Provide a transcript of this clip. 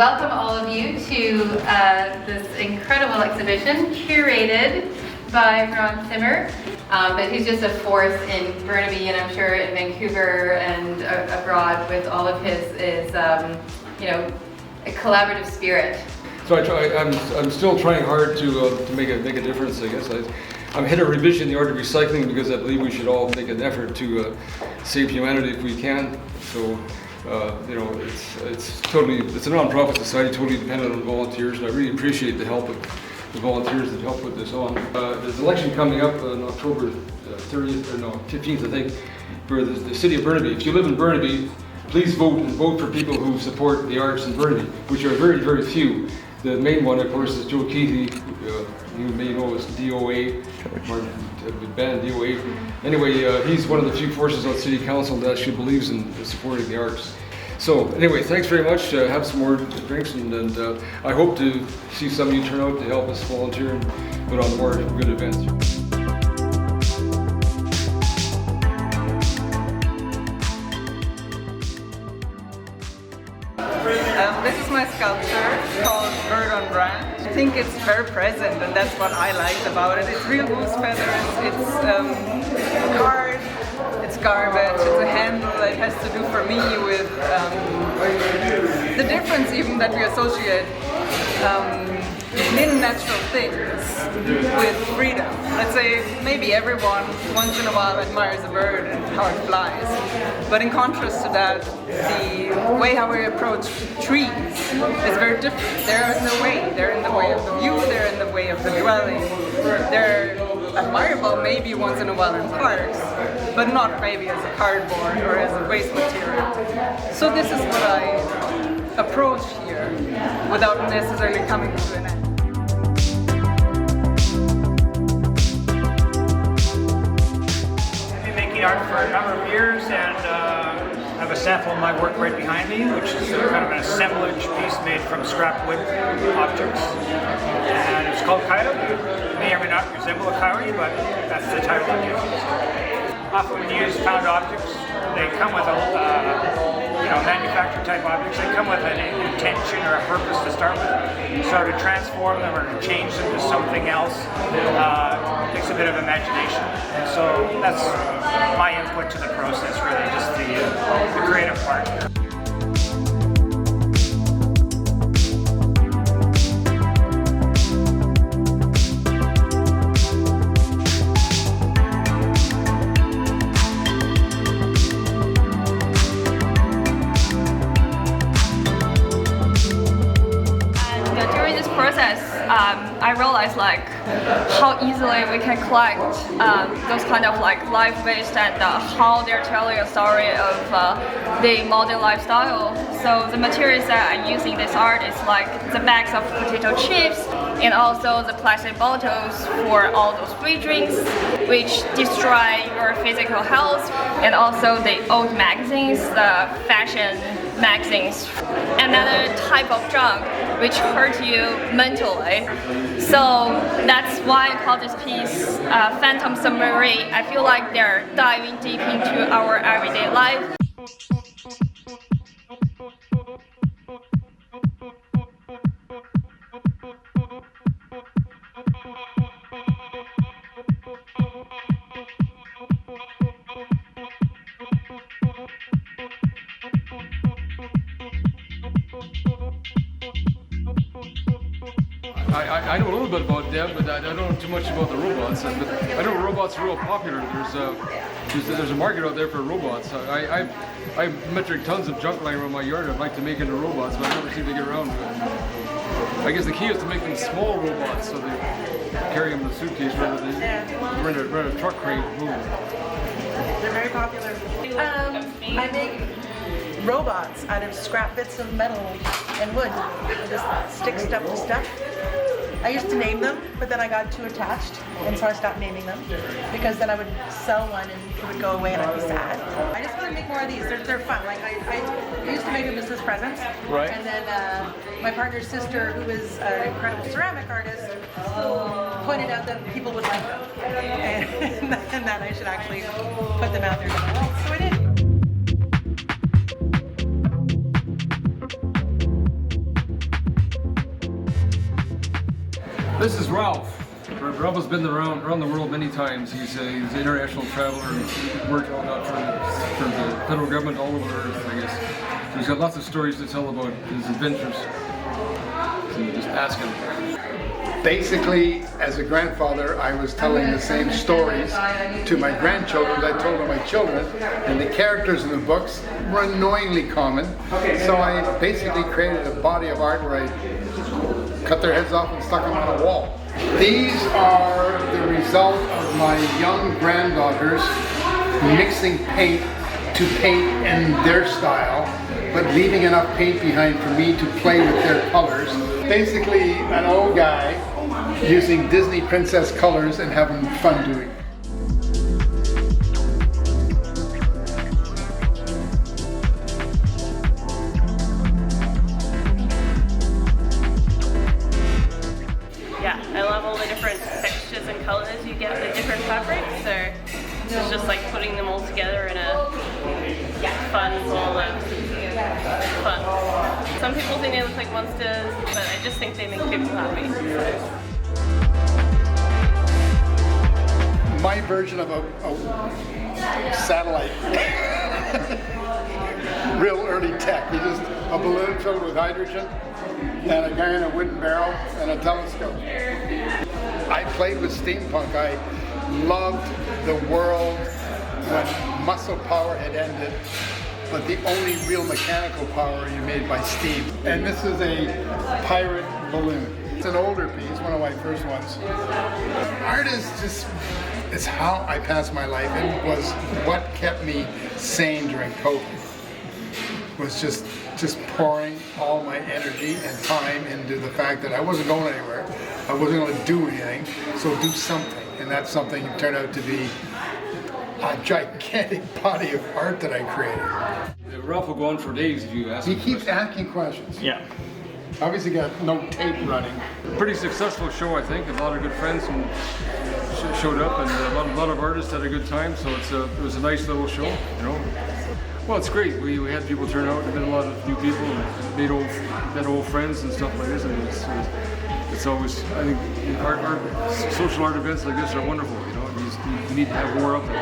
welcome all of you to this incredible exhibition curated by Ron Zimmer. But he's just a force in Burnaby, and I'm sure in Vancouver and abroad with all of his you know, a collaborative spirit. So I'm still trying hard to make a difference, I guess. I'm head of ReVision, the art of recycling, because I believe we should all make an effort to save humanity if we can. So, you know, it's a non-profit society, totally dependent on volunteers, and I really appreciate the help of the volunteers that help put this on. There's an election coming up on October 30th, or no, 15th, I think, for the city of Burnaby. If you live in Burnaby, please vote, and vote for people who support the arts in Burnaby, which are very, very few. The main one, of course, is Joe Keithy, you may know as DOA, or band DOA. Anyway, he's one of the few forces on city council that actually believes in supporting the arts. So anyway, thanks very much. Have some more drinks, and I hope to see some of you turn out to help us volunteer and put on more good events. This is my sculpture called Bird on Brand. I think it's very present, and that's what I liked about it. It's real goose feathers, it's card, it's garbage, it's a handle that has to do for me with the difference even that we associate in natural things with freedom. Let's say maybe everyone once in a while admires a bird and how it flies, but in contrast to that, the way how we approach trees is very different. They're in the way. They're in the way of the view, they're in the way of the dwelling. They're admirable maybe once in a while in parks, but not maybe as a cardboard or as a waste material. So this is what I approach here without necessarily coming to an end. I've been making art for a number of years, and I have a sample of my work right behind me, which is kind of an assemblage piece made from scrap wood objects. And it's called coyote. It may or may not resemble a coyote, but that's the title I'm using. Often used found objects. They come with manufactured type objects. They come with an intention or a purpose to start with. So to transform them or to change them to something else takes a bit of imagination. And so that's my input to the process, really, just the creative part. I realized like how easily we can collect those kind of like life waste and how they're telling a story of the modern lifestyle. So the materials that I use in this art is like the bags of potato chips and also the plastic bottles for all those free drinks which destroy your physical health, and also the old magazines, the fashion magazines, another type of junk which hurt you mentally. So that's why I call this piece Phantom Submarine. I feel like they're diving deep into our everyday life. I know a little bit about Deb, but I don't know too much about the robots. But I know robots are real popular. There's a market out there for robots. I have metric tons of junk lying around my yard I'd like to make into robots, but I never seem to get around to it. I guess the key is to make them small robots, so they carry them in a suitcase rather than run a truck crane move. They're very popular. I make robots out of scrap bits of metal and wood. I just stick stuff to stuff. I used to name them, but then I got too attached, and so I stopped naming them, because then I would sell one and it would go away and I'd be sad. I just want to make more of these. They're fun. Like I used to make them as Christmas presents, right. And then my partner's sister, who is an incredible ceramic artist, pointed out that people would like them, and that I should actually put them out there to the world. So I did. This is Ralph. Ralph has been around the world many times. He's an international traveler and worked all out for the federal government all over the earth, I guess. So he's got lots of stories to tell about his adventures. So just ask him. Basically, as a grandfather, I was telling the same stories to my grandchildren that I told to my children, and the characters in the books were annoyingly common. So I basically created a body of art where I cut their heads off and stuck them on a wall. These are the result of my young granddaughters mixing paint to paint in their style, but leaving enough paint behind for me to play with their colors. Basically, an old guy using Disney princess colors and having fun doing it. Yeah, I love all the different textures and colors you get with different fabrics, so it's just like putting them all together in a fun ball of fun. Some people think they look like monsters, but I just think they make people happy. My version of a satellite. Real early tech. You just a balloon filled with hydrogen and a guy in a wooden barrel and a telescope. I played with steampunk. I loved the world when muscle power had ended, but the only real mechanical power you made by steam. And this is a pirate balloon. It's an older piece, one of my first ones. Art is just, it's how I pass my life. It was what kept me sane during COVID. Was just pouring all my energy and time into the fact that I wasn't going anywhere. I wasn't going to do anything, so do something. And that something turned out to be a gigantic body of art that I created. Ralph will go on for days if you ask He him keeps questions. asking questions. Yeah. Obviously got no tape running. Pretty successful show, I think. A lot of good friends showed up, and a lot of artists had a good time. So it was a nice little show, you know. Well, it's great. We had people turn out. There have been a lot of new people, and met old friends and stuff like this. And it's always, I think, social art events like this are wonderful. You know, you need to have more of them.